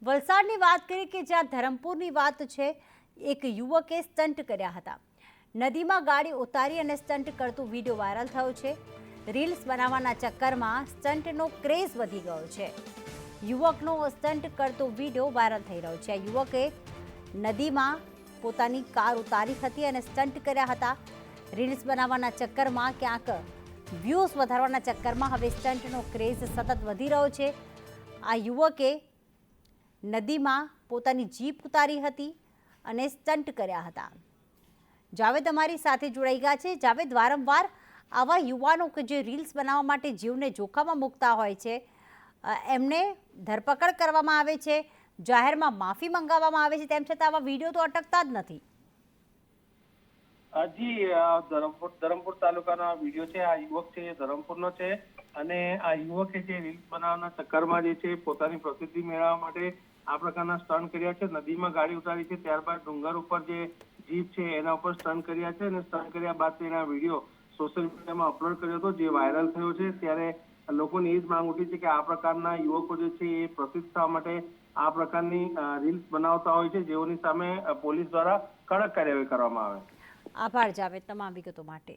વલસાડની વાત કરીએ કે જ્યાં ધરમપુરની વાત છે, એક યુવકે સ્ટન્ટ કર્યા હતા. નદીમાં ગાડી ઉતારી અને સ્ટન્ટ કરતો વિડીયો વાયરલ થયો છે. રીલ્સ બનાવવાના ચક્કરમાં સ્ટન્ટનો ક્રેઝ વધી ગયો છે. યુવકનો સ્ટન્ટ કરતો વિડીયો વાયરલ થઈ રહ્યો છે. આ યુવકે નદીમાં પોતાની કાર ઉતારી હતી અને સ્ટન્ટ કર્યા હતા. રીલ્સ બનાવવાના ચક્કરમાં ક્યાંક વ્યૂઝ વધારવાના ચક્કરમાં હવે સ્ટન્ટનો ક્રેઝ સતત વધી રહ્યો છે. આ યુવકે નદીમાં પોતાની જીપ ઉતારી હતી અને સ્ટન્ટ કર્યા હતા. જાવેદ અમારી સાથે જોડાઈ ગયા છે. જાવેદ, વારંવાર આવા યુવાનો કે જે રીલ્સ બનાવવા માટે જીવને જોખમમાં મૂકતા હોય છે, એમને ધરપકડ કરવામાં આવે છે, જાહેરમાં માફી મંગાવવામાં આવે છે, તેમ છતાં આવા વિડીયો તો અટકતા જ નથી. જી, ધરમપુર તાલુકાનો વિડીયો છે. આ યુવક છે એ ધરમપુરનો છે અને આ યુવકે જે રીલ્સ બનાવવાના ચક્કરમાં જે છે પોતાની પ્રસિદ્ધિ મેળવવા માટે આ પ્રકારના સ્ટન્ટ કર્યા છે. નદીમાં ગાડી ઉતારી છે, ત્યારબાદ ડુંગર ઉપર જે જીપ છે એના ઉપર સ્ટન્ટ કર્યા છે અને સ્ટન્ટ કર્યા બાદ તેના વિડીયો સોશિયલ મીડિયામાં અપલોડ કર્યો હતો, જે વાયરલ થયો છે. ત્યારે લોકોની એ જ માંગ ઉઠી છે કે આ પ્રકારના યુવકો જે છે એ પ્રસિદ્ધ થવા માટે આ પ્રકારની રીલ્સ બનાવતા હોય છે, જેઓની સામે પોલીસ દ્વારા કડક કાર્યવાહી કરવામાં આવે. આભાર જાવેદ તમામ વિગતો માટે.